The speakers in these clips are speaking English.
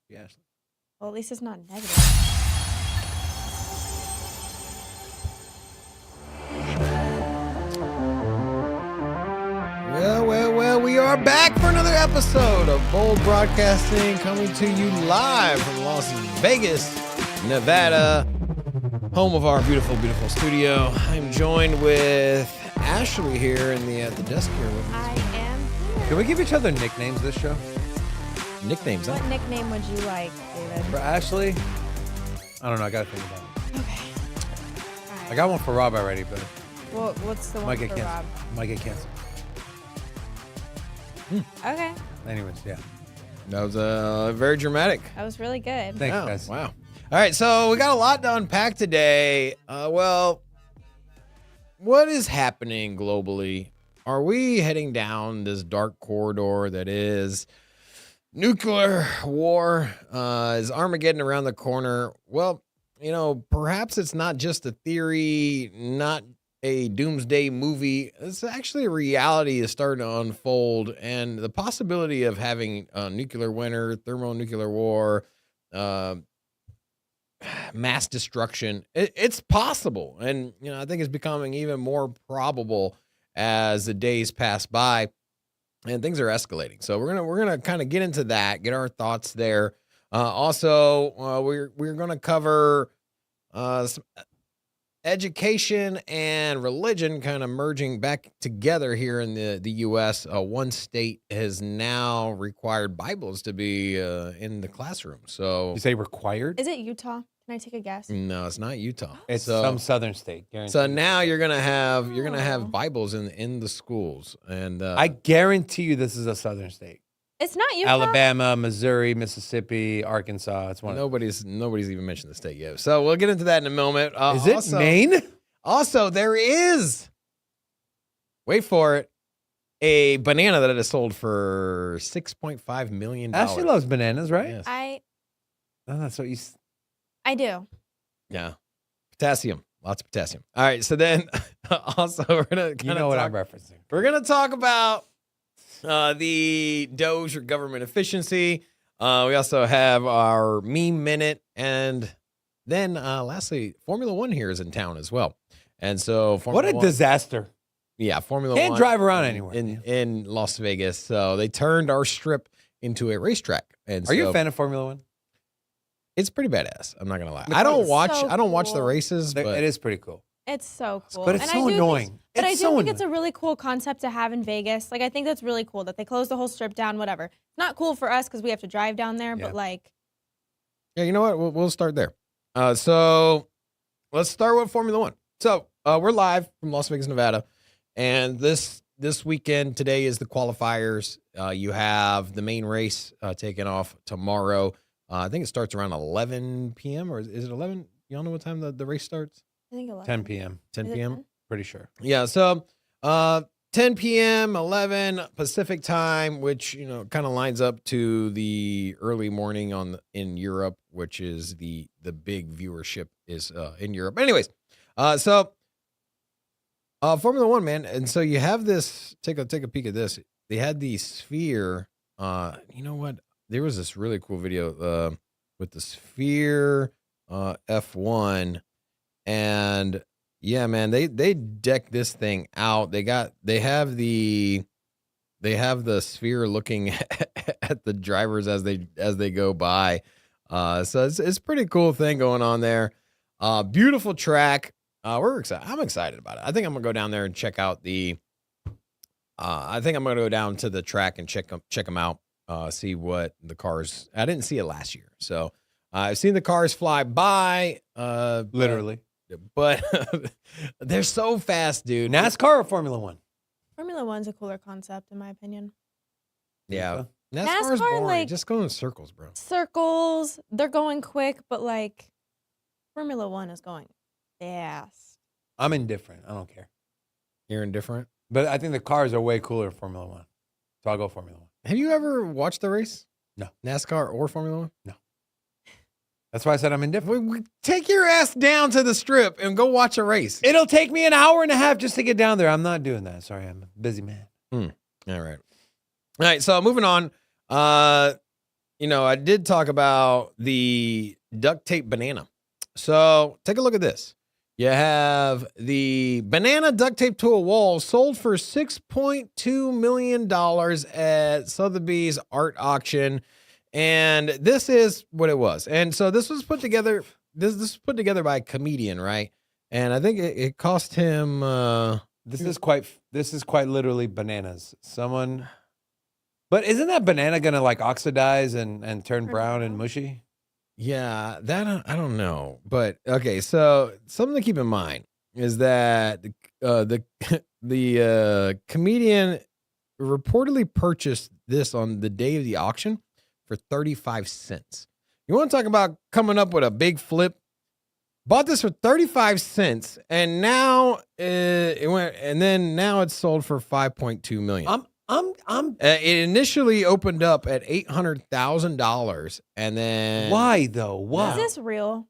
Yeah. Well, at least it's not negative. Well, we are back for another episode of Bold Broadcasting, coming to you live from Las Vegas, Nevada, home of our beautiful, beautiful studio. I'm joined with Ashley here in the desk here with us. I am here. Can we give each other nicknames this show? Nicknames, huh? What nickname would you like, David? For Ashley? I don't know. I got to think about it. Okay. All right. I got one for Rob already, but What's the one might get for canceled. Rob? Might get canceled. Okay. Anyways, yeah. That was very dramatic. That was really good. Thanks, Wow, guys. wow. All right, so we got a lot to unpack today. Well, what is happening globally? Are we heading down this dark corridor that is nuclear war? Is Armageddon around the corner? Well, perhaps it's not just a theory, not a doomsday movie. It's actually a reality is starting to unfold, and the possibility of having a nuclear winter, thermonuclear war, mass destruction, it's possible. And, I think it's becoming even more probable as the days pass by and things are escalating. So we're going to kind of get into that, get our thoughts there. Also, we're going to cover some education and religion kind of merging back together here in the U.S. One state has now required Bibles to be in the classroom. So You say required? Is it Utah? Can I take a guess? no, it's not Utah. It's so, some southern state. Guaranteed. So now you're gonna have Oh. Bibles in the schools, and I guarantee you this is a southern state. It's not Utah. Alabama, Missouri, Mississippi, Arkansas. It's one. nobody's even mentioned the state yet. So we'll get into that in a moment. Is it also, Maine? Also, there is, wait for it, a banana that is sold for $6.5 million. Ashley loves bananas, right? Yes. I That's what you. do. Yeah. Potassium. Lots of potassium. All right. So then also we're going to You know what I'm referencing. We're going to talk about the Doge or government efficiency. We also have our meme minute. And then lastly, Formula One here is in town as well. And so What a disaster. Yeah, Formula Can't One. drive around anywhere. In Las Vegas. So they turned our strip into a racetrack. And Are you so a fan of Formula One? It's pretty badass. I'm not gonna lie. Because I don't it's watch. so I don't watch the cool. races, but It is pretty cool. It's so cool. But it's And so I do annoying. Think, but It's I do so think it's a annoying. really cool concept to have in Vegas. Like, I think that's really cool that they closed the whole strip down, whatever. It's not cool for us because we have to drive down there, Yeah. but like, yeah, you know what? We'll start there. So let's start with Formula One. So we're live from Las Vegas, Nevada, and this weekend today is the qualifiers. You have the main race taking off tomorrow. I think it starts around 11 p.m. or is it 11? Y'all know what time the race starts? I think 11. 10 p.m. 10 Is it p.m. 10? Pretty sure. Yeah, so 10 p.m., 11 Pacific time, which kind of lines up to the early morning in Europe, which is the big viewership is in Europe. Anyways, so Formula One, man, and so you have this. Take a peek at this. They had the sphere. You know what? There was this really cool video with the sphere F1, and yeah, man, they decked this thing out. They have the sphere looking at the drivers as they go by. So it's a pretty cool thing going on there. Beautiful track. We're excited. I'm excited about it. I think I'm gonna go down there and check out the. I think I'm gonna go down to the track and check them out. See what the cars. I didn't see it last year, so I've seen the cars fly by. Literally. But they're so fast, dude. NASCAR or Formula One? Formula One's a cooler concept, in my opinion. Yeah, Okay. NASCAR is NASCAR, boring. like- Just go in circles, bro. Circles, they're going quick, but like, Formula One is going fast. I'm indifferent. I don't care. You're indifferent. But I think the cars are way cooler in Formula One. So I'll go Formula One. Have you ever watched the race? No. NASCAR or Formula One? That's why I said I'm indifferent. Take your ass down to the strip and go watch a race. It'll take me an hour and a half just to get down there. I'm not doing that. Sorry, I'm a busy man. All right. So moving on. I did talk about the duct tape banana. So take a look at this. You have the banana duct tape to a wall sold for $6.2 million at Sotheby's art auction. And this is what it was. And so this was put together. This was put together by a comedian, right? And I think it cost him. This is quite literally bananas. But isn't that banana gonna like oxidize and turn brown and mushy? Yeah, that I don't know, but okay. So something to keep in mind is that the comedian reportedly purchased this on the day of the auction for 35 cents. You want to talk about coming up with a big flip? Bought this for 35 cents, and now it went, and then now it's sold for 5.2 million. It initially opened up at $800,000, and then why though? Why? Is this real?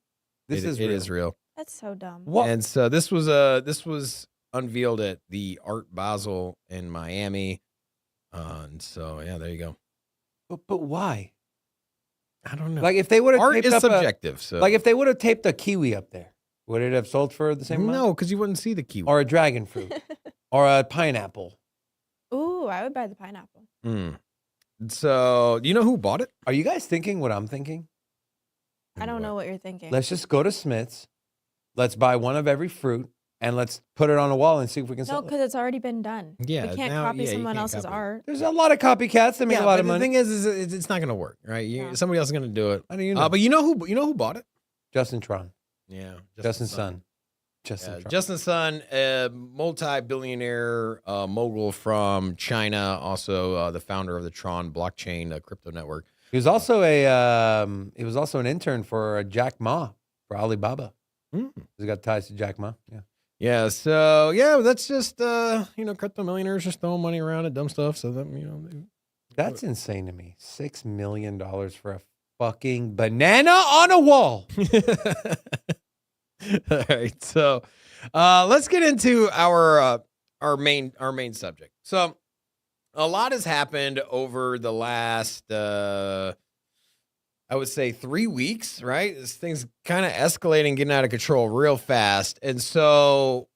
It is real. That's so dumb. What? And so this was unveiled at the Art Basel in Miami, and so yeah, there you go. But why? I don't know. Like if they would have art taped is up subjective. So like if they would have taped a kiwi up there, would it have sold for the same amount? no, because you wouldn't see the kiwi Or a dragon fruit, or a pineapple. Ooh, I would buy the pineapple. So do you know who bought it? Are you guys thinking what I'm thinking? I don't know what you're thinking. Let's just go to Smith's. Let's buy one of every fruit and let's put it on a wall and see if we can No, sell it. because it's already been done. Yeah, we can't now- copy yeah, you someone can't else's copy it. art. There's a lot of copycats that make a lot of but money. the thing is it's not going to work, right? Yeah. Somebody else is going to do it. How do you know? But you know who bought it? Justin Tron. Yeah, Justin's son. Justin Tron. Justin's son, a multi-billionaire mogul from China, also the founder of the Tron blockchain crypto network. He was also an intern for Jack Ma for Alibaba. He's got ties to Jack Ma. Yeah. Yeah. So yeah, that's just crypto millionaires just throwing money around at dumb stuff. So that That's insane to me. $6 million for a fucking banana on a wall. All right. So let's get into our main subject. So a lot has happened over the last I would say 3 weeks, right? This thing's kind of escalating, getting out of control real fast. And so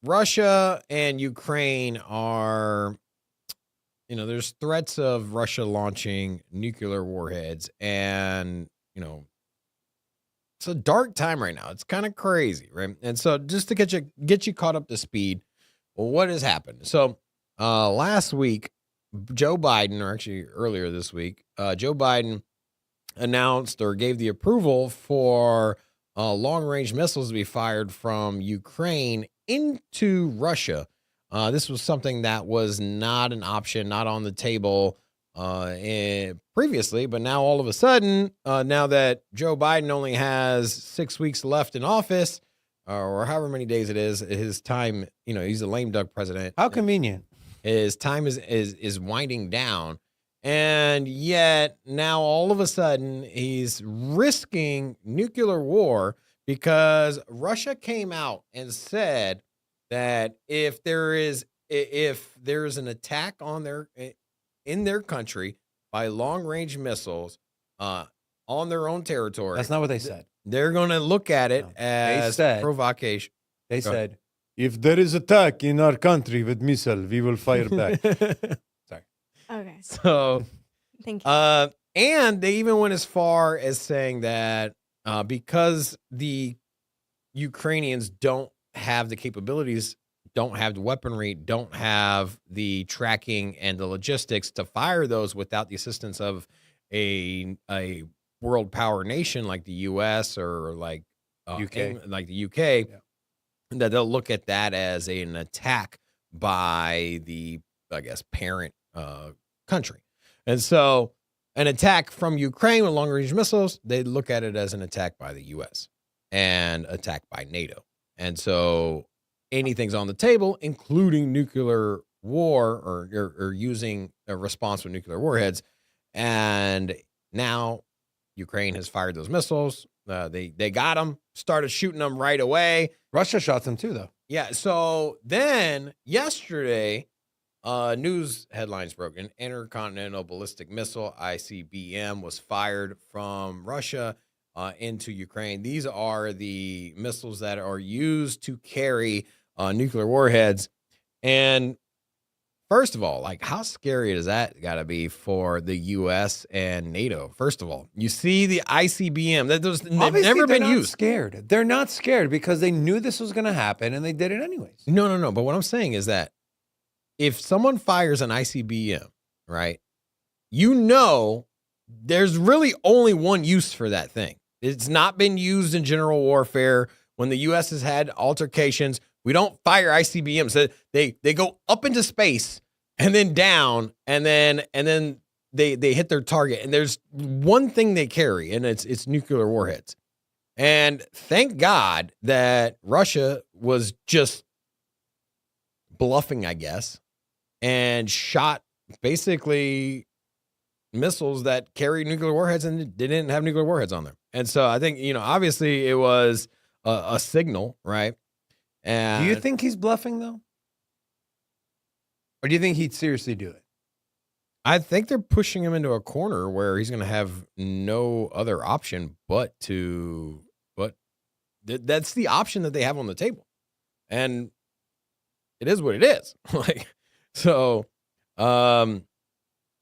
Russia and Ukraine are, there's threats of Russia launching nuclear warheads. And, it's a dark time right now. It's kind of crazy, right? And so just to get you caught up to speed, well, what has happened? So last week, Joe Biden, or actually earlier this week, Joe Biden announced or gave the approval for long-range missiles to be fired from Ukraine into Russia. This was something that was not an option, not on the table previously, but now all of a sudden, now that Joe Biden only has 6 weeks left in office, or however many days it is, his time, he's a lame duck president. How convenient. His time is winding down. And yet now all of a sudden he's risking nuclear war because Russia came out and said that if there's an attack in their country by long-range missiles on their own territory. That's not what they said. They're going to look at it as provocation. They said, if there is attack in our country with missile, we will fire back. Sorry. Okay. So, thank you. and they even went as far as saying that because the Ukrainians don't have the capabilities, don't have the weaponry, don't have the tracking and the logistics to fire those without the assistance of a world power nation like the U.S. or like UK, like the UK, that they'll look at that as an attack by the, I guess, parent country. And so an attack from Ukraine with long-range missiles, they look at it as an attack by the U.S. and attack by NATO. And so anything's on the table, including nuclear war or using a response with nuclear warheads. And now Ukraine has fired those missiles. They got them, started shooting them right away. Russia shot them too, though. Yeah. So then yesterday, news headlines broke. An intercontinental ballistic missile, ICBM, was fired from Russia into Ukraine. These are the missiles that are used to carry nuclear warheads. And first of all, like, how scary does that got to be for the U.S. and NATO? First of all, you see the ICBM. They've never been used. Scared. They're not scared because they knew this was going to happen and they did it anyways. No. But what I'm saying is that if someone fires an ICBM, right, you know there's really only one use for that thing. It's not been used in general warfare. When the U.S. has had altercations, we don't fire ICBMs. They go up into space and then down, and then they hit their target. And there's one thing they carry, and it's nuclear warheads. And thank God that Russia was just bluffing, I guess, and shot basically missiles that carry nuclear warheads, and they didn't have nuclear warheads on them. And so I think, obviously it was a signal, right? And do you think he's bluffing, though? Or do you think he'd seriously do it? I think they're pushing him into a corner where he's going to have no other option but that's the option that they have on the table. And it is what it is.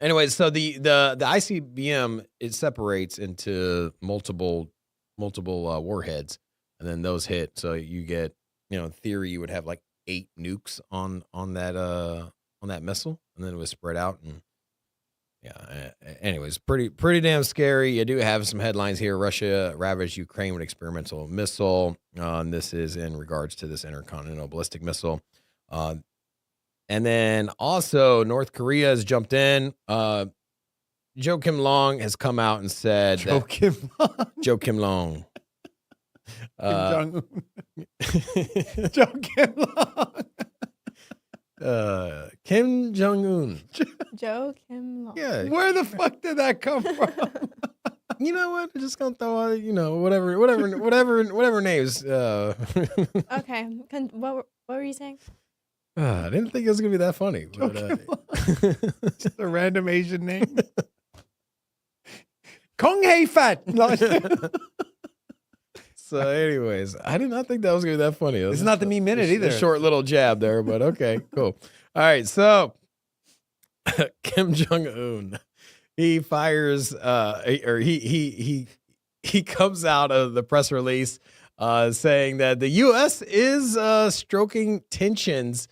Anyways, so the ICBM, it separates into multiple warheads, and then those hit. So you get, in theory, you would have like 8 nukes on that missile, and then it was spread out. And anyways, pretty damn scary. You do have some headlines here. Russia ravaged Ukraine with experimental missile. And this is in regards to this intercontinental ballistic missile. And then also North Korea has jumped in. Joe Kim Long has come out and said Joe Kim Long. Joe Kim Long. Kim Jong-un. Joe Kim Long. Kim Jong-un. Joe Kim Long. Yeah. Where the fuck did that come from? You know what? I'm just gonna throw out, whatever names. Okay. What were you saying? I didn't think it was gonna be that funny. But, just a random Asian name. Kong Hei Fat. So, anyways, I did not think that was gonna be that funny. It's not the me minute either. A short little jab there, but okay, cool. All right, so Kim Jong Un, he fires, or he comes out of the press release saying that the U.S. is stroking tensions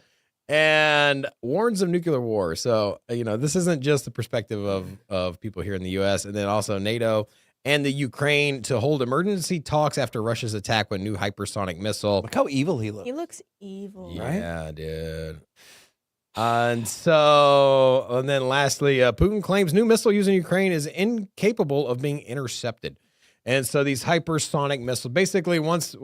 and warns of nuclear war. So, this isn't just the perspective of people here in the U.S. and then also NATO and the Ukraine to hold emergency talks after Russia's attack with new hypersonic missile. Look how evil he looks. He looks evil, right? Yeah, dude. And then lastly, Putin claims new missile used in Ukraine is incapable of being intercepted. And so these hypersonic missiles, basically once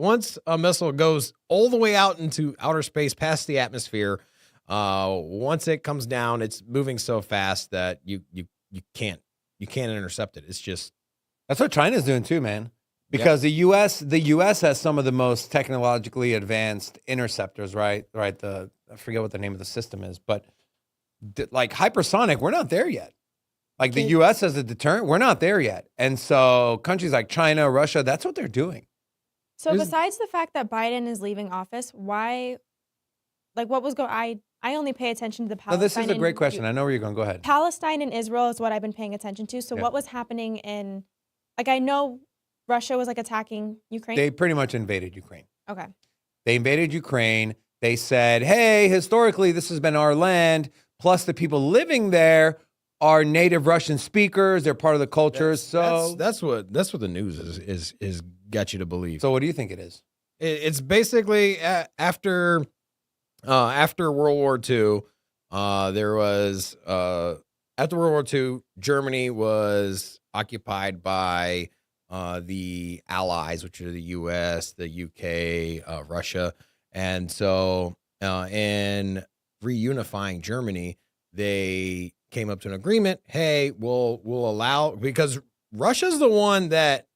a missile goes all the way out into outer space past the atmosphere, once it comes down, it's moving so fast that you can't intercept it. It's just, that's what China's doing too, man. Because the U.S. has some of the most technologically advanced interceptors, right? Right. I forget what the name of the system is, but like hypersonic, we're not there yet. Like the U.S. as a deterrent, we're not there yet. And so countries like China, Russia, that's what they're doing. So besides the fact that Biden is leaving office, why, like what was I only pay attention to the Palestine. No, this is a great question. I know where you're going. Go ahead. Palestine and Israel is what I've been paying attention to. So what was happening in, like I know Russia was like attacking Ukraine. They pretty much invaded Ukraine. Okay. They invaded Ukraine. They said, hey, historically, this has been our land. Plus the people living there are native Russian speakers. They're part of the culture. That's what the news is got you to believe. So what do you think it is? It's basically after World War II, after World War II, Germany was occupied by the Allies, which are the U.S., the UK, Russia. And so in reunifying Germany, they came up to an agreement. Hey, we'll allow, because Russia's the one that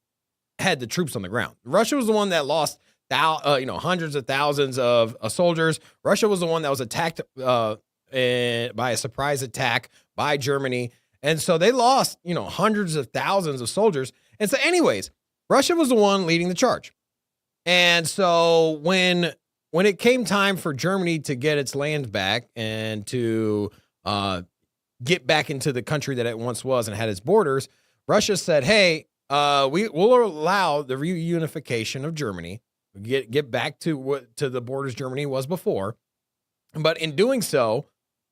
had the troops on the ground. Russia was the one that lost hundreds of thousands of soldiers. Russia was the one that was attacked by a surprise attack by Germany. And so they lost, hundreds of thousands of soldiers. And so anyways, Russia was the one leading the charge. And so when it came time for Germany to get its land back and to get back into the country that it once was and had its borders, Russia said, hey, we will allow the reunification of Germany, get back to the borders Germany was before. But in doing so,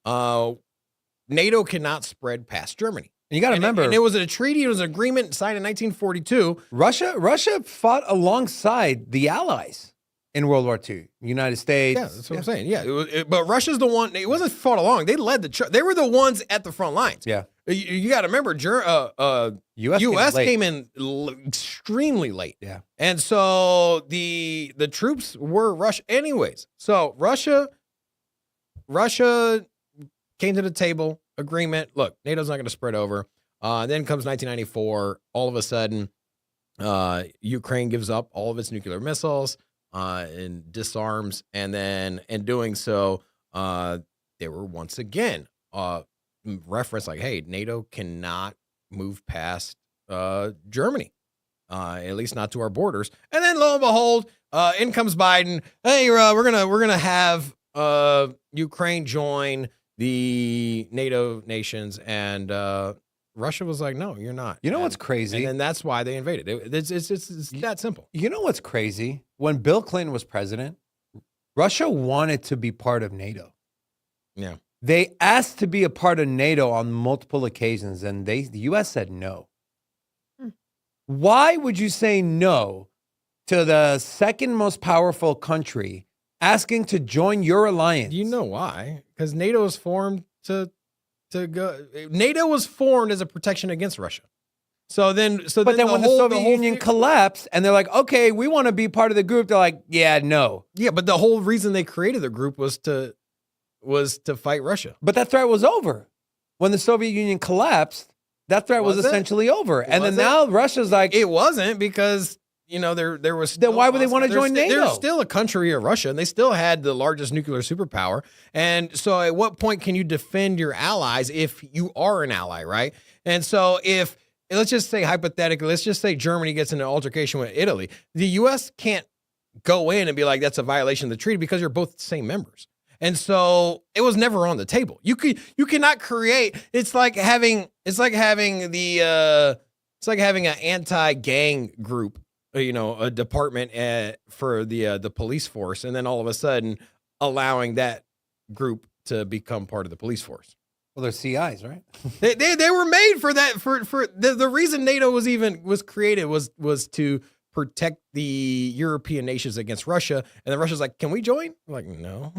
NATO cannot spread past Germany. And you got to remember, and it was a treaty, it was an agreement signed in 1942. Russia fought alongside the Allies in World War II. United States. Yeah, that's what I'm saying. Yeah, but Russia's the one. It wasn't fought along. They led they were the ones at the front lines. Yeah. You got to remember, U.S. came in extremely late. Yeah. And so the troops were Russia anyways. So Russia came to the table, agreement. Look, NATO's not going to spread over. Then comes 1994. All of a sudden, Ukraine gives up all of its nuclear missiles and disarms. And then in doing so, they were once again referenced like, hey, NATO cannot move past Germany, at least not to our borders. And then lo and behold, in comes Biden. Hey, we're gonna have Ukraine join the NATO nations, and Russia was like, no, you're not. You know what's crazy? And that's why they invaded. It's that simple. You know what's crazy? When Bill Clinton was president, Russia wanted to be part of NATO. Yeah. They asked to be a part of NATO on multiple occasions, and the U.S. said no. Why would you say no to the second most powerful country asking to join your alliance? You know why? Because NATO was formed to go. NATO was formed as a protection against Russia. But then when the Soviet Union collapsed and they're like, okay, we want to be part of the group, they're like, yeah, no. Yeah, but the whole reason they created the group was to fight Russia. But that threat was over. When the Soviet Union collapsed, that threat was essentially over. And then now Russia's like, it wasn't, because there was then why would they want to join NATO? They're still a country of Russia, and they still had the largest nuclear superpower. And so at what point can you defend your allies if you are an ally, right? And so let's just say hypothetically, let's just say Germany gets in an altercation with Italy. The U.S. can't go in and be like, that's a violation of the treaty, because you're both the same members. And so it was never on the table. You cannot create. It's like having an anti-gang group, a department for the police force, and then all of a sudden allowing that group to become part of the police force. Well, they're CIs, right? they were made for that. For the reason NATO was created was to protect the European nations against Russia. And then Russia's like, can we join? I'm like, no.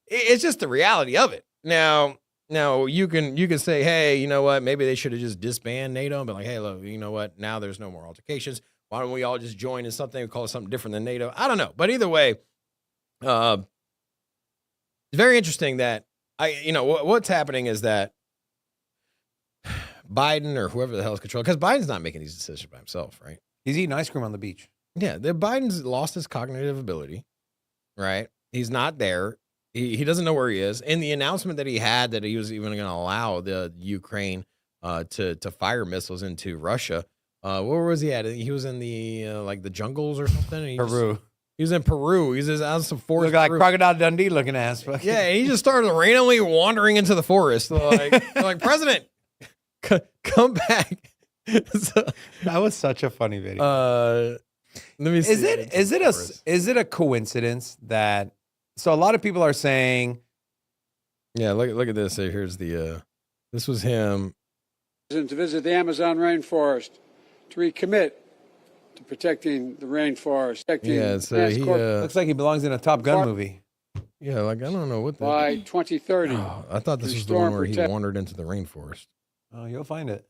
It's just the reality of it. Now you can say, hey, you know what? Maybe they should have just disbanded NATO and been like, hey, look, you know what? Now there's no more altercations. Why don't we all just join in something and call it something different than NATO? I don't know. But either way, it's very interesting that what's happening is that Biden or whoever the hell is controlling, because Biden's not making these decisions by himself, right? He's eating ice cream on the beach. Yeah, Biden's lost his cognitive ability, right? He's not there. He doesn't know where he is. And the announcement that he had that he was even going to allow the Ukraine to fire missiles into Russia. Where was he at? He was in the the jungles or something. Peru. He was in Peru. He's just out of some forest. Look like Crocodile Dundee looking ass. Yeah, and he just started randomly wandering into the forest. Like President, come back. So, that was such a funny video. Let me see. Is it a coincidence that? So a lot of people are saying, yeah, look at this. Here's this was him. To visit the Amazon rainforest, to recommit to protecting the rainforest. Yeah, so he looks like he belongs in a Top Gun movie. Yeah, like I don't know what. By 2030. Oh, I thought this was the one where he wandered into the rainforest. Oh, you'll find it.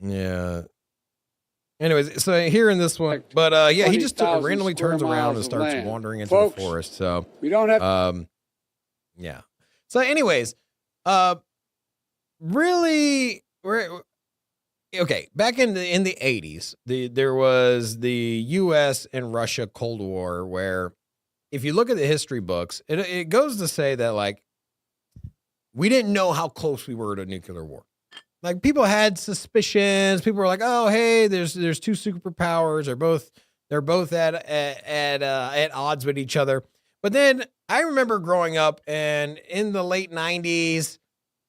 Yeah. Anyways, so here in this one, but yeah, he just randomly turns around and starts wandering into the forest. So we don't have. Yeah. So, anyways, really, okay. Back in the 80s, there was the U.S. and Russia Cold War, where if you look at the history books, it goes to say that like we didn't know how close we were to nuclear war. Like people had suspicions. People were like, "Oh, hey, there's two superpowers. They're both at odds with each other." But then I remember growing up, and in the late '90s,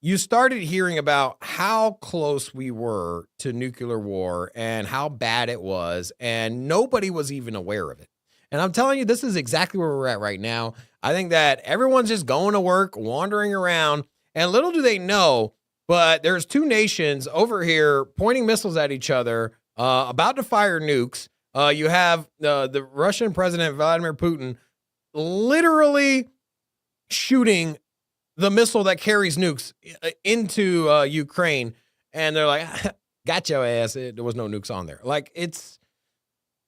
you started hearing about how close we were to nuclear war and how bad it was, and nobody was even aware of it. And I'm telling you, this is exactly where we're at right now. I think that everyone's just going to work, wandering around, and little do they know, but there's two nations over here pointing missiles at each other, about to fire nukes. You have the Russian President Vladimir Putin literally shooting the missile that carries nukes into Ukraine, and they're like, "Got your ass." There was no nukes on there. Like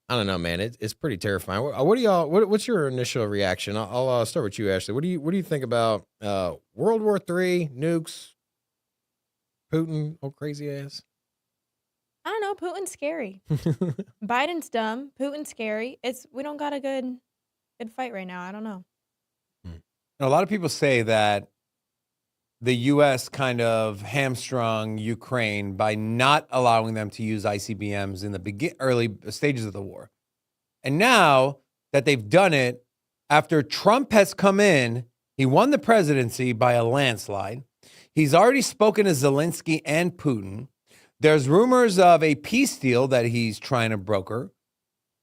I don't know, man. It's pretty terrifying. What do y'all? What's your initial reaction? I'll start with you, Ashley. What do you think about World War III, nukes, Putin, oh crazy ass? I don't know. Putin's scary. Biden's dumb. Putin's scary. We don't got a good fight right now. I don't know. A lot of people say that the U.S. kind of hamstrung Ukraine by not allowing them to use ICBMs in the early stages of the war. And now that they've done it, after Trump has come in, he won the presidency by a landslide. He's already spoken to Zelensky and Putin. There's rumors of a peace deal that he's trying to broker.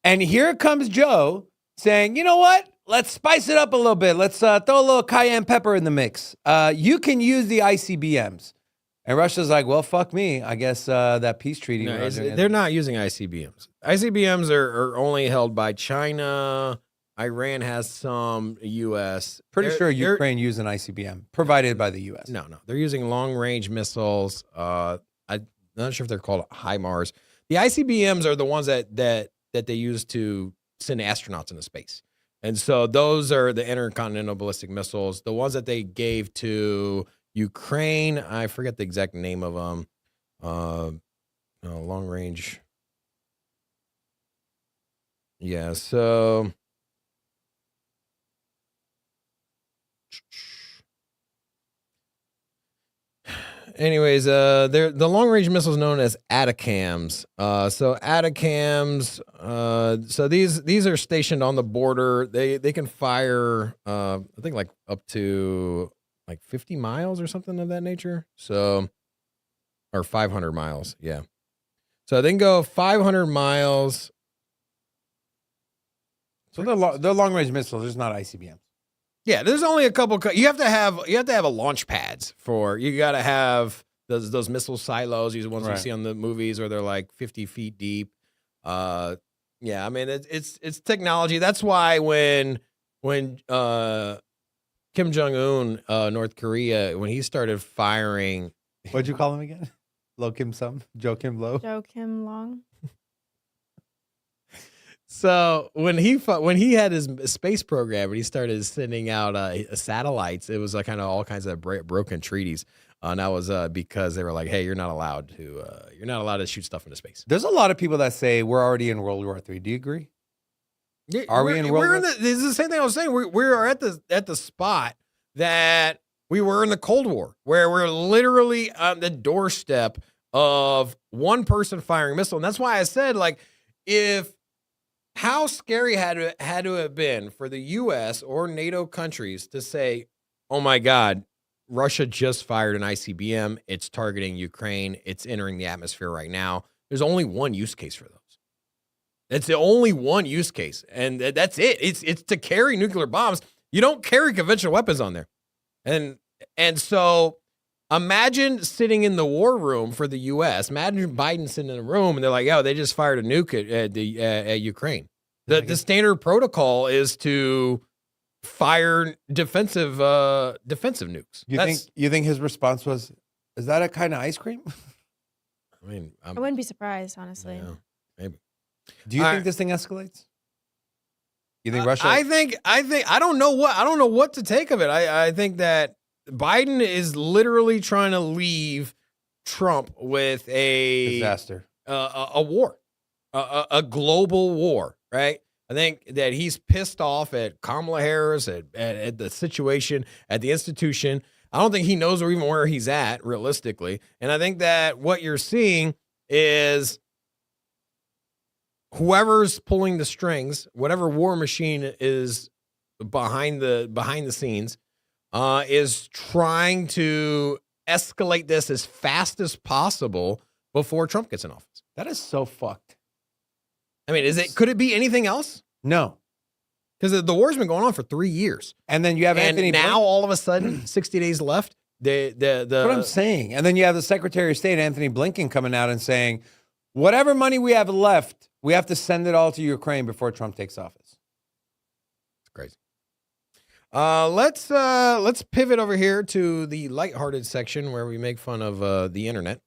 And here comes Joe saying, you know what? Let's spice it up a little bit. Let's throw a little cayenne pepper in the mix. You can use the ICBMs. And Russia's like, well, fuck me. I guess that peace treaty. No, they're not using ICBMs. ICBMs are only held by China. Iran has some. U.S. Pretty sure Ukraine used an ICBM provided by the U.S. No. They're using long-range missiles. I'm not sure if they're called HIMARS. The ICBMs are the ones that they use to send astronauts into space. And so those are the intercontinental ballistic missiles. The ones that they gave to Ukraine, I forget the exact name of them. Long range. Yeah, so anyways, they're the long range missiles known as ATACMs. So ATACMs, so these are stationed on the border. They can fire, I think like up to like 50 miles or something of that nature. So, or 500 miles. Yeah. So they can go 500 miles. So they're long range missiles. There's not ICBMs. Yeah, there's only a couple. You have to have a launch pads for. You got to have those missile silos. These ones you see on the movies, where they're like 50 feet deep. Yeah, I mean it's technology. That's why when Kim Jong-un, North Korea, when he started firing, what'd you call him again? Lo Kim Sum, Jo Kim Lo, Jo Kim Long. So when he had his space program and he started sending out satellites, it was kind of all kinds of broken treaties. And that was because they were like, "Hey, you're not allowed to shoot stuff into space." There's a lot of people that say we're already in World War III. Do you agree? Yeah, are we in World War? This is the same thing I was saying. We are at the spot that we were in the Cold War, where we're literally on the doorstep of one person firing a missile, and that's why I said how scary had to have been for the U.S. or NATO countries to say, "Oh my God, Russia just fired an ICBM. It's targeting Ukraine. It's entering the atmosphere right now." There's only one use case for those. That's the only one use case, and that's it. It's to carry nuclear bombs. You don't carry conventional weapons on there, and so imagine sitting in the war room for the U.S. Imagine Biden sitting in the room, and they're like, "Yo, they just fired a nuke at Ukraine." The standard protocol is to fire defensive nukes. You think his response was, "Is that a kind of ice cream?" I mean, I wouldn't be surprised, honestly. Yeah, maybe. Do you think this thing escalates? You think Russia? I think I don't know what to take of it. I think that Biden is literally trying to leave Trump with a disaster, a war, a global war, right? I think that he's pissed off at Kamala Harris, at the situation, at the institution. I don't think he knows even where he's at, realistically. And I think that what you're seeing is whoever's pulling the strings, whatever war machine is behind the scenes, is trying to escalate this as fast as possible before Trump gets in office. That is so fucked. I mean, could it be anything else? No. Because the war's been going on for 3 years. And then you have Anthony now Blinken. all of a sudden, 60 days left. That's what I'm saying. And then you have the Secretary of State, Anthony Blinken, coming out and saying, whatever money we have left, we have to send it all to Ukraine before Trump takes office. It's crazy. Let's pivot over here to the lighthearted section where we make fun of the internet.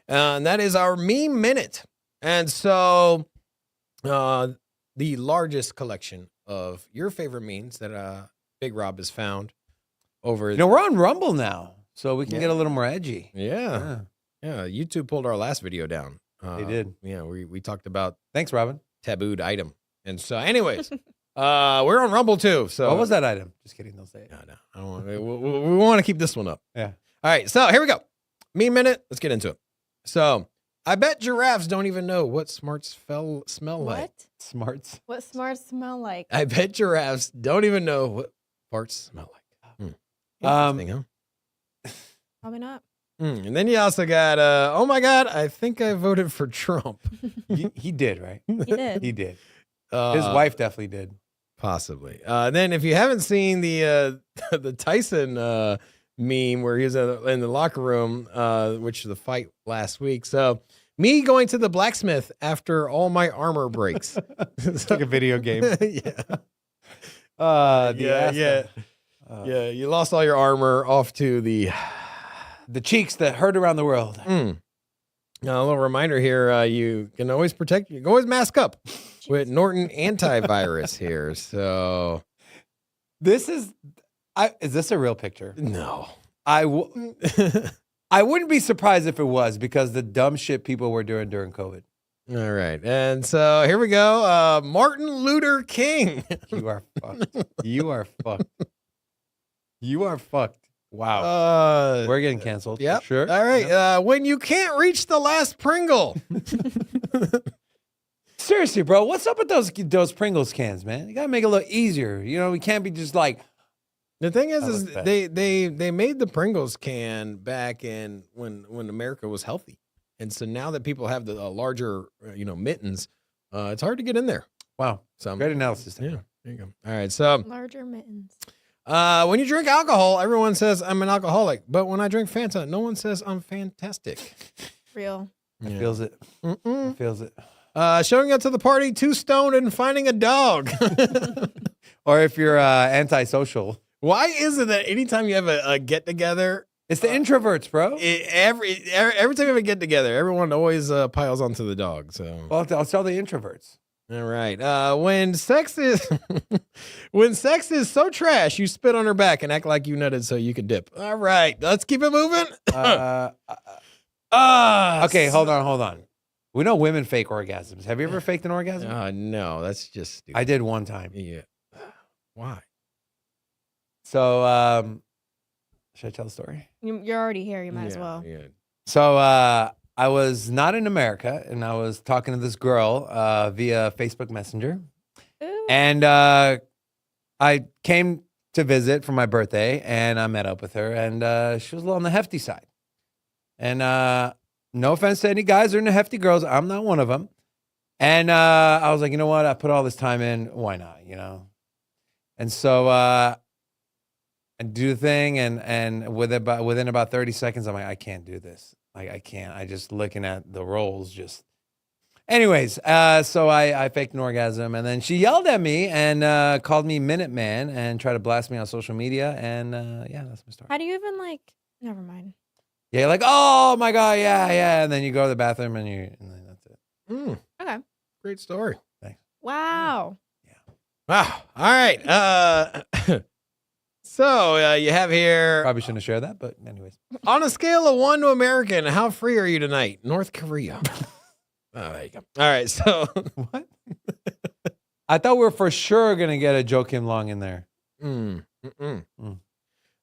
And that is our meme minute. And so the largest collection of your favorite memes that Big Rob has found over. You know, we're on Rumble now, so we can get a little more edgy. Yeah. YouTube pulled our last video down. They did. Yeah, we talked about Thanks, Robin. tabooed item. And so, anyways, we're on Rumble too. So What was that item? Just kidding. Don't say it. No, I don't want. We want to keep this one up. Yeah. All right. So here we go. Meme minute. Let's get into it. So I bet giraffes don't even know what smarts smell like. What? Smarts. What smarts smell like? I bet giraffes don't even know what farts smell like. Interesting, huh? Probably not. And then you also got, oh my God, I think I voted for Trump. He did, right? He did. He did. His wife definitely did. Possibly. Then if you haven't seen the Tyson meme where he was in the locker room, which was the fight last week. So me going to the blacksmith after all my armor breaks. It's like a video game. Yeah. You lost all your armor off to the cheeks that hurt around the world. Now, a little reminder here, you can always mask up with Norton antivirus here. So Is this a real picture? no. I wouldn't be surprised if it was, because the dumb shit people were doing during COVID. All right. And so here we go. Martin Luther King. You are fucked. You are fucked. You are fucked. Wow. We're getting canceled. Yep. For sure. All right. Yep. When you can't reach the last Pringle. Seriously, bro, what's up with those Pringles cans, man? You gotta make it a little easier. You know, we can't be just like. The thing is like that. they made the Pringles can back in when America was healthy, and so now that people have the larger mittens, it's hard to get in there. Wow. So Great analysis. Yeah, there you go. All right, so Larger mittens. when you drink alcohol, everyone says I'm an alcoholic, but when I drink Fanta, no one says I'm fantastic. Real. It feels it. It feels it. Showing up to the party too stoned and finding a dog. Or if you're antisocial. Why is it that anytime you have a get together, It's the introverts, bro. every time you have a get together, everyone always piles onto the dog. So Well, I'll tell the introverts. all right, when sex is so trash, you spit on her back and act like you nutted so you could dip. All right, let's keep it moving. Okay, hold on. We know women fake orgasms. Have you ever faked an orgasm? No, that's just stupid. I did one time. Yeah. Why? So, should I tell the story? You're already here. You might as well. Yeah. So, I was not in America, and I was talking to this girl via Facebook Messenger. Ooh. And I came to visit for my birthday, and I met up with her, and she was a little on the hefty side. And no offense to any guys or any hefty girls, I'm not one of them. And I was like, you know what? I put all this time in. Why not? And so I do the thing, and within about 30 seconds, I'm like, I can't do this. Like, I can't. I just looking at the rolls just. Anyways, so I faked an orgasm, and then she yelled at me and called me Minuteman and tried to blast me on social media. And yeah, that's my story. How do you even never mind. Yeah, you're like, oh my God, yeah. And then you go to the bathroom and then that's it. Okay. Great story. Thanks. Wow. Wow. All right. So you have here Probably shouldn't have shared that, but anyways. on a scale of 1 to American, how free are you tonight? North Korea. Oh, there you go. All right. So What? I thought we were for sure gonna get a Joakim Long in there. All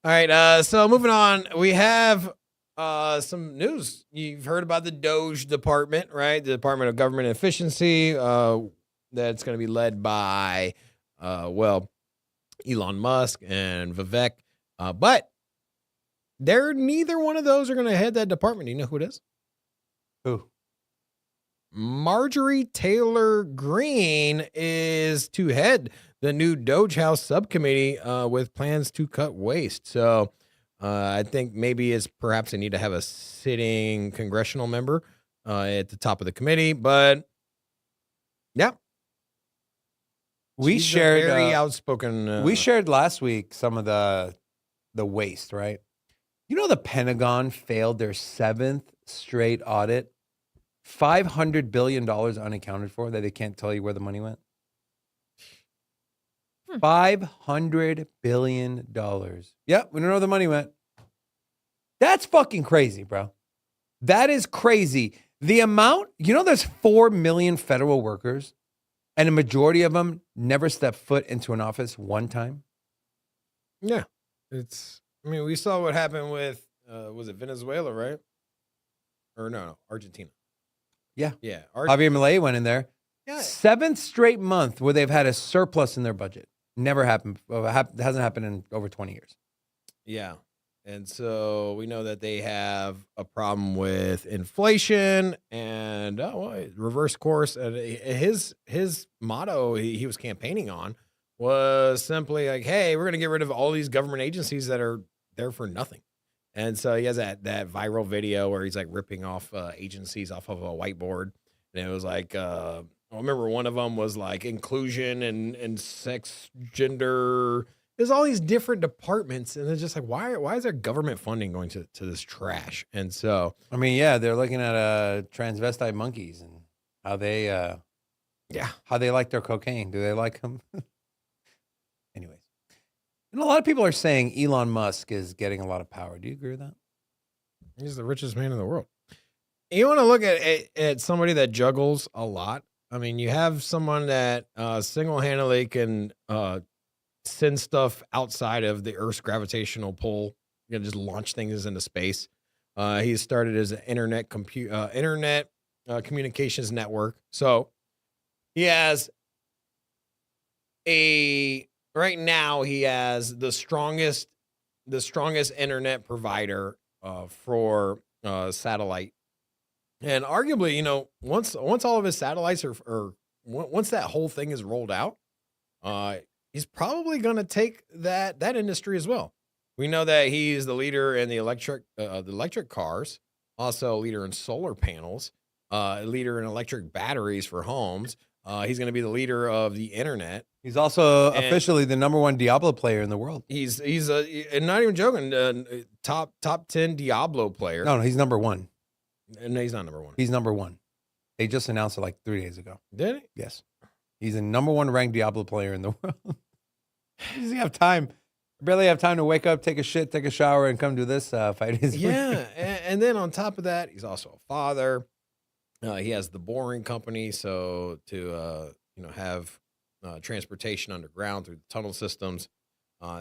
right. So moving on, we have some news. You've heard about the Doge department, right? The Department of Government Efficiency. That's going to be led by, Elon Musk and Vivek. But neither one of those are going to head that department. Do you know who it is? Who? Marjorie Taylor Greene is to head the new Doge House subcommittee with plans to cut waste. So I think maybe it's perhaps they need to have a sitting congressional member at the top of the committee. But yeah, We she's a shared very outspoken. we shared last week some of the waste, right? You know, the Pentagon failed their 7th straight audit. $500 billion unaccounted for that they can't tell you where the money went. $500 billion. Yep, we don't know where the money went. That's fucking crazy, bro. That is crazy. The amount, there's 4 million federal workers, and a majority of them never step foot into an office one time. Yeah, we saw what happened with, was it Venezuela, right? Or no, Argentina. Yeah. Yeah. Javier Milei went in there. Yeah. 7th straight month where they've had a surplus in their budget. Never happened. Hasn't happened in over 20 years. Yeah. And so we know that they have a problem with inflation and reverse course. And his motto he was campaigning on was simply like, hey, we're going to get rid of all these government agencies that are there for nothing. And so he has that viral video where he's like ripping off agencies off of a whiteboard. And it was like, I remember one of them was like inclusion and sex, gender. There's all these different departments. And it's just like, why is there government funding going to this trash? And so, they're looking at transvestite monkeys and how they, how they like their cocaine. Do they like them? Anyways. And a lot of people are saying Elon Musk is getting a lot of power. Do you agree with that? He's the richest man in the world. You want to look at somebody that juggles a lot. I mean, you have someone that single-handedly can send stuff outside of the Earth's gravitational pull. You can just launch things into space. He started as an internet communications network. So he has right now he has the strongest internet provider for satellite. And arguably, once all of his satellites are once that whole thing is rolled out, he's probably going to take that industry as well. We know that he's the leader in the electric cars, also a leader in solar panels, a leader in electric batteries for homes. He's going to be the leader of the internet. He's also officially the #1 Diablo player in the world. He's and not even joking, top 10 Diablo player. No, he's #1. No, he's not #1. He's #1. They just announced it like 3 days ago. Did he? Yes. He's the #1 ranked Diablo player in the world. Does he have time? Barely have time to wake up, take a shit, take a shower, and come do this fight. Yeah, and then on top of that, he's also a father. He has the boring company, so to have transportation underground through the tunnel systems.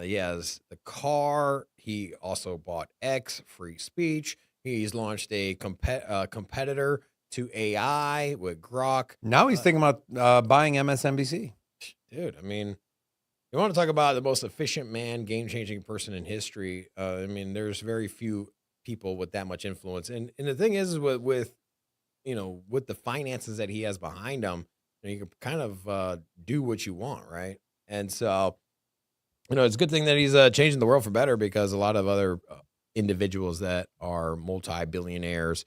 He has the car. He also bought X, free speech. He's launched a competitor to AI with Grok. Now he's thinking about buying MSNBC. Dude, you want to talk about the most efficient man, game-changing person in history. There's very few people with that much influence. And the thing is with the finances that he has behind him, you can kind of do what you want, right? And so, it's a good thing that he's changing the world for better, because a lot of other individuals that are multi-billionaires,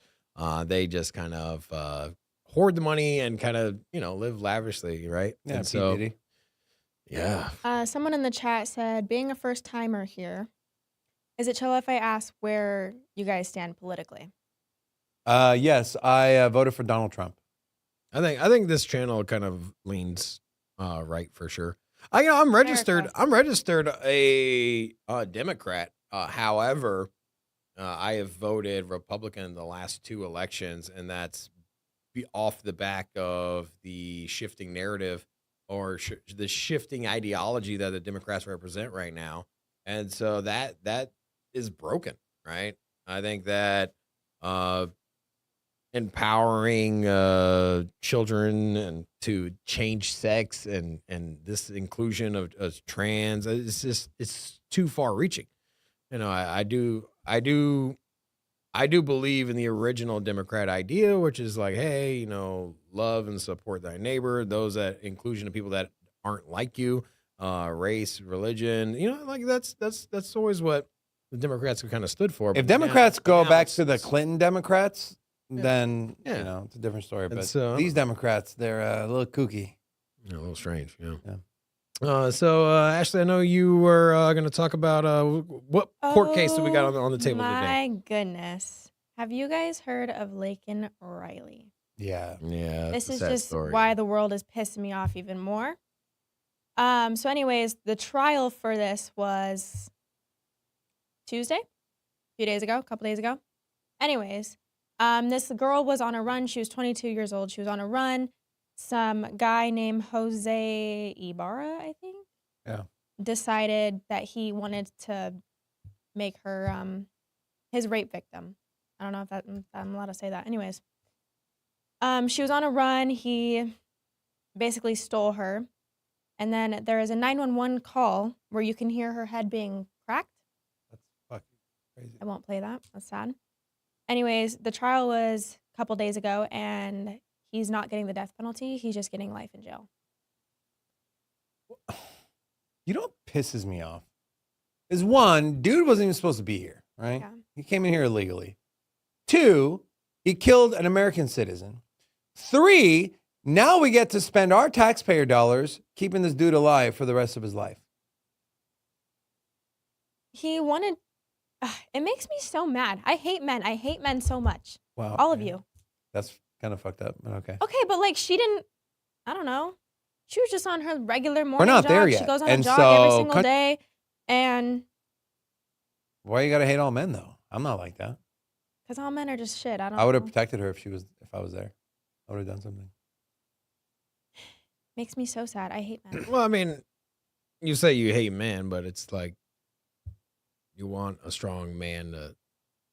they just kind of hoard the money and kind of, live lavishly, right? Yeah, and so, Diddy. Yeah. Someone in the chat said, being a first timer here, is it chill if I ask where you guys stand politically? Yes, I voted for Donald Trump. I think this channel kind of leans right for sure. I'm registered. I'm registered a Democrat. However, I have voted Republican in the last 2 elections, and that's off the back of the shifting narrative or the shifting ideology that the Democrats represent right now. And so that is broken, right? I think that empowering children and to change sex and this inclusion of trans, it's too far reaching. I do believe in the original Democrat idea, which is like, hey, love and support thy neighbor, those that inclusion of people that aren't like you, race, religion, like that's always what the Democrats have kind of stood for. If But Democrats go now back to the Clinton Democrats, then Yeah. it's a different story. And But so- these Democrats, they're a little kooky. a little strange, yeah. Yeah. So Ashley, I know you were going to talk about what court case do we got on the table today? My goodness. Have you guys heard of Laken Riley? Yeah. Yeah, This it's a is sad just story. why the world is pissing me off even more. So anyways, the trial for this was Tuesday, a couple days ago. Anyways, this girl was on a run. She was 22 years old. She was on a run. Some guy named Jose Ibarra, I think, decided that he wanted to make her his rape victim. I don't know if I'm allowed to say that. Anyways, she was on a run. He basically stole her. And then there is a 911 call where you can hear her head being cracked. That's fucking crazy. I won't play that. That's sad. Anyways, the trial was a couple days ago, and he's not getting the death penalty. He's just getting life in jail. You know what pisses me off? Is one, dude wasn't even supposed to be here, right? Yeah. He came in here illegally. 2, he killed an American citizen. 3, now we get to spend our taxpayer dollars keeping this dude alive for the rest of his life. He wanted. It makes me so mad. I hate men. I hate men so much. Wow. All of man. you. That's kind of fucked up, but okay. Okay, but like she didn't. I don't know. She was just on her regular morning not jog. there She yet. goes on And a jog every so single day, and Why you gotta hate all men though? I'm not like that. because all men are just shit. I don't. I would have know. protected her if I was there. I would have done something. Makes me so sad. I hate men. Well, I mean, you say you hate men, but it's like you want a strong man to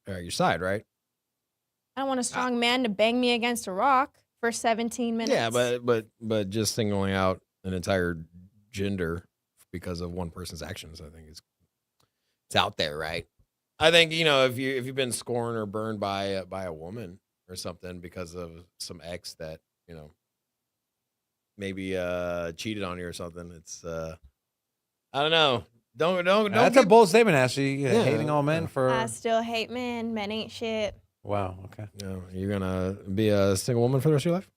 be at your side, right? I don't want a strong man to bang me against a rock for 17 minutes. Yeah, but just singling out an entire gender because of one person's actions, I think it's out there, right? I think if you've been scorned or burned by a woman or something because of some ex that maybe cheated on you or something, it's I don't know. Don't. That's a bold statement, Ashley. Yeah, Hating all men yeah. for. I still hate men. Men ain't shit. Wow. Okay. You're gonna be a single woman for the rest of your life.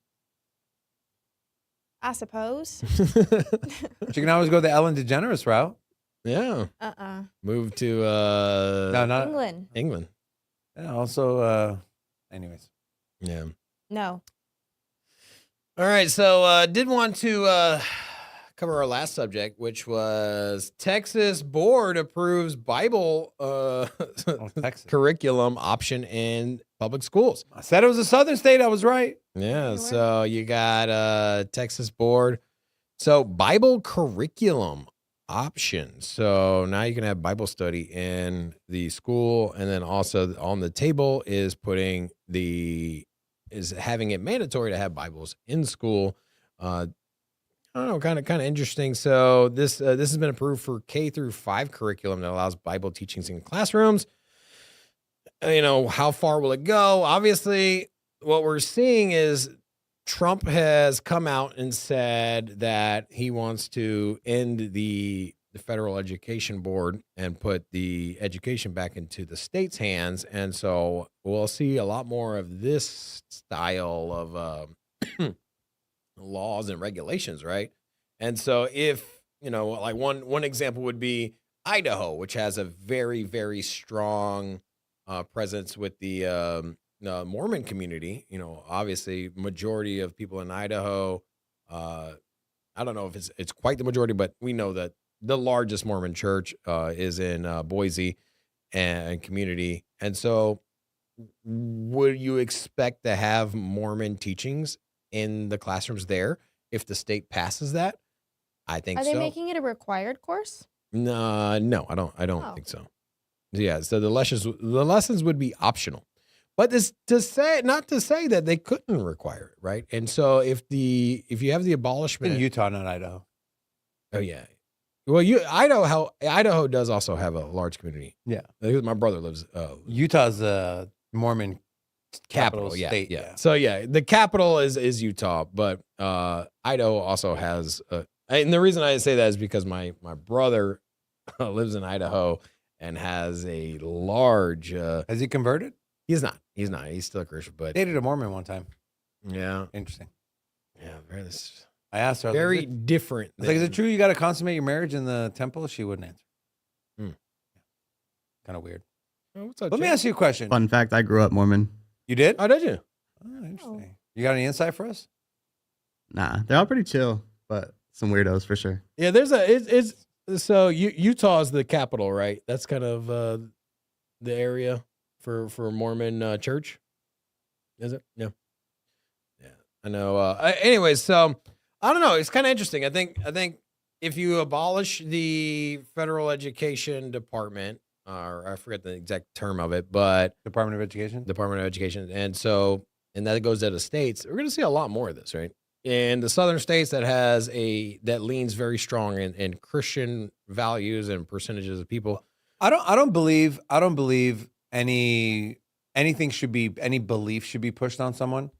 I suppose. But you can always go the Ellen DeGeneres route. Yeah. Move to No, not England. England. Yeah, also, anyways. Yeah. No. All right. So did want to cover our last subject, which was Texas board approves Bible Texas. curriculum option in public schools. I said it was a southern state. I was right. Yeah. You So you got Texas board. So Bible curriculum option. So now you can have Bible study in the school, and then also on the table is having it mandatory to have Bibles in school. I don't know, kind of interesting. So this has been approved for K through 5 curriculum that allows Bible teachings in classrooms. How far will it go? Obviously, what we're seeing is Trump has come out and said that he wants to end the federal education board and put the education back into the state's hands. And so we'll see a lot more of this style of laws and regulations, right? And so if, like one example would be Idaho, which has a very, very strong presence with the Mormon community. Obviously majority of people in Idaho, I don't know if it's quite the majority, but we know that the largest Mormon church is in Boise and community. And so would you expect to have Mormon teachings in the classrooms there if the state passes that? I think Are so. they making it a required course? No, I don't Oh. think so. Yeah, so the lessons would be optional. But this to say not to say that they couldn't require it, right? And so if you have the In abolishment, Utah, not Idaho. oh yeah. Well, Idaho does also have a large community. Yeah. Because my brother lives Utah's a Mormon capital yeah, state. yeah. So yeah, the capital is Utah, but Idaho also has and the reason I say that is because my brother lives in Idaho and has a large Has he converted? he's not. He's still a Christian, but Dated a Mormon one time. yeah. Interesting. Yeah, I asked her. very I was different. like, is it than- true you got to consummate your marriage in the temple? She wouldn't answer. Hmm. Kind of weird. Oh, what's up, Let me Jay? ask you a question. Fun fact: I grew up Mormon. You did? Oh, did you? Oh, interesting. You got any insight for us? Nah, they're all pretty chill, but some weirdos for sure. Yeah, there's it's so Utah is the capital, right? That's kind of the area for Mormon church. Is it? Yeah. Yeah. I know. Anyways, so I don't know. It's kind of interesting. I think if you abolish the federal education department, or I forget the exact term of it, but Department of Education? Department of Education, and that goes to the states, we're going to see a lot more of this, right? In the southern states that leans very strong in Christian values and percentages of people. I don't believe any belief should be pushed on someone.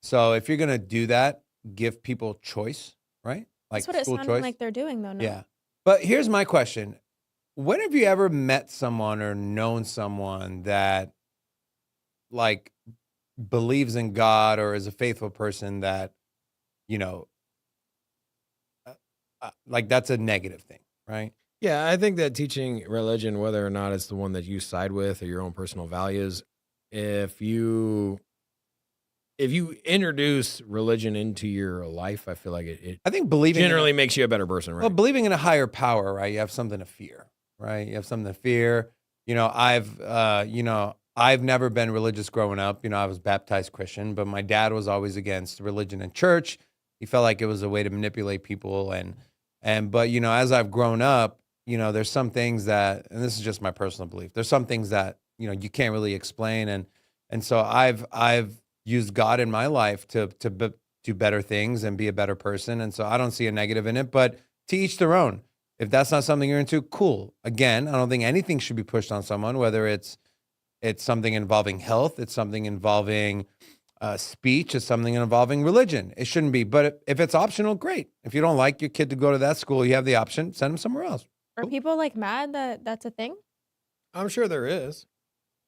So if you're gonna do that, give people choice, right? Like That's what it school sounded choice. like they're doing, though. No? Yeah. But here's my question. When have you ever met someone or known someone that like believes in God or is a faithful person that, like that's a negative thing, right? Yeah, I think that teaching religion, whether or not it's the one that you side with or your own personal values, if you introduce religion into your life, I feel like it I think believing generally makes you a better person, right? Well, believing in a higher power, right? You have something to fear, right? You have something to fear. I've never been religious growing up. I was baptized Christian, but my dad was always against religion and church. He felt like it was a way to manipulate people. But as I've grown up, there's some things that, and this is just my personal belief, there's some things that, you can't really explain. And so I've used God in my life to do better things and be a better person. And so I don't see a negative in it, but to each their own. If that's not something you're into, cool. Again, I don't think anything should be pushed on someone, whether it's something involving health, it's something involving speech, it's something involving religion. It shouldn't be. But if it's optional, great. If you don't like your kid to go to that school, you have the option, send them somewhere else. Are people like mad that that's a thing? I'm sure there is.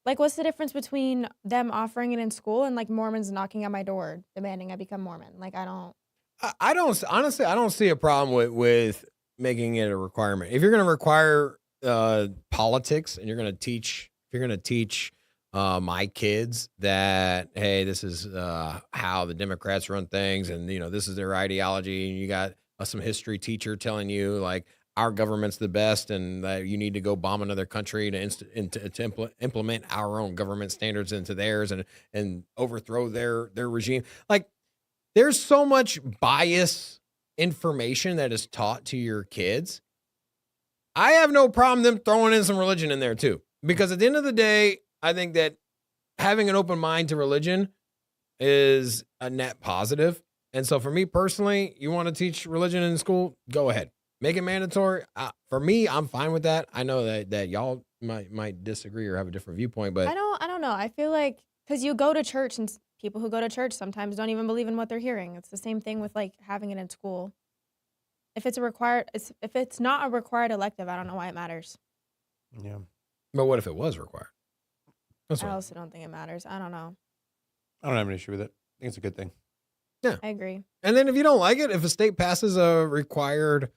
Like, what's the difference between them offering it in school and like Mormons knocking at my door demanding I become Mormon? Like, I don't. I don't honestly. I don't see a problem with making it a requirement. If you're going to require politics and you're going to teach, my kids that, hey, this is how the Democrats run things, and this is their ideology, and you got some history teacher telling you like our government's the best, and that you need to go bomb another country to implement our own government standards into theirs and overthrow their regime. Like, there's so much bias information that is taught to your kids. I have no problem them throwing in some religion in there too, because at the end of the day, I think that having an open mind to religion is a net positive. And so for me personally, you want to teach religion in school, go ahead. Make it mandatory. For me, I'm fine with that. I know that y'all might disagree or have a different viewpoint, but I don't know. I feel like because you go to church and people who go to church sometimes don't even believe in what they're hearing. It's the same thing with like having it in school. If it's not a required elective, I don't know why it matters. Yeah. But what if it was required? That's I right. also don't think it matters. I don't know. I don't have an issue with it. I think it's a good thing. Yeah. I agree. And then if you don't like it, if a state passes a required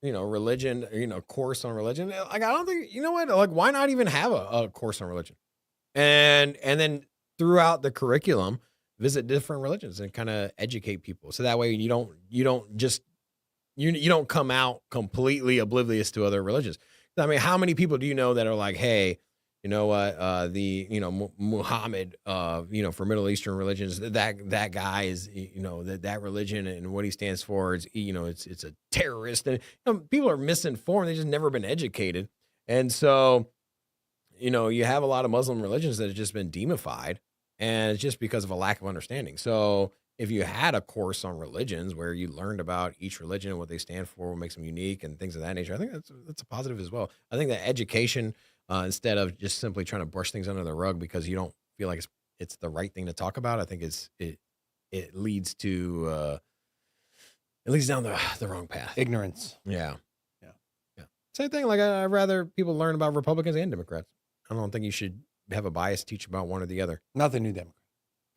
religion, course on religion, like I don't think, like why not even have a course on religion? And then throughout the curriculum, visit different religions and kind of educate people. So that way you don't come out completely oblivious to other religions. I mean, how many people do you know that are like, hey, you know what, Muhammad, for Middle Eastern religions, that guy is, that religion and what he stands for is, it's a terrorist. And people are misinformed. They've just never been educated. And so, you have a lot of Muslim religions that have just been demonified, and it's just because of a lack of understanding. So if you had a course on religions where you learned about each religion and what they stand for, what makes them unique and things of that nature, I think that's a positive as well. I think that education, instead of just simply trying to brush things under the rug because you don't feel like it's the right thing to talk about, I think it leads to it leads down the wrong path. Ignorance. Yeah. Same thing. Like I'd rather people learn about Republicans and Democrats. I don't think you should have a bias teach about one or the other. Not the New Democrat.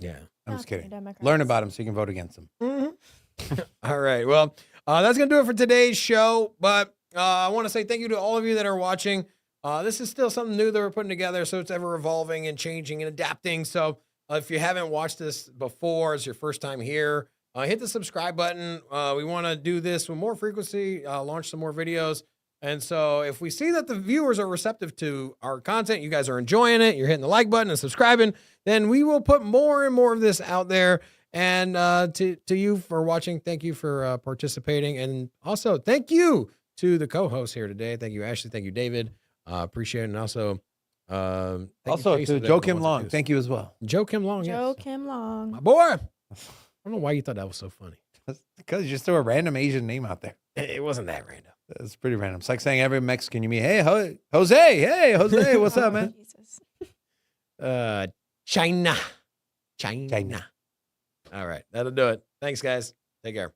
Yeah. I'm just kidding. Democrats. Learn about them so you can vote against them. Mm-hmm. All right. Well, that's going to do it for today's show. But I want to say thank you to all of you that are watching. This is still something new that we're putting together, so it's ever evolving and changing and adapting. So if you haven't watched this before, it's your first time here, hit the subscribe button. We want to do this with more frequency, launch some more videos. And so if we see that the viewers are receptive to our content, you guys are enjoying it, you're hitting the like button and subscribing, then we will put more and more of this out there. And to you for watching, thank you for participating. And also thank you to the co-hosts here today. Thank you, Ashley. Thank you, David. Appreciate it. And also, to Joe Kim Long, thank you as well. Joe Kim Long, Joe yes. Kim Long. My boy. I don't know why you thought that was so funny. Because you just threw a random Asian name out there. It wasn't that random. It's pretty random. It's like saying every Mexican you meet, hey, Jose, hey, Jose, what's up, man? Jesus. China. All right. That'll do it. Thanks, guys. Take care.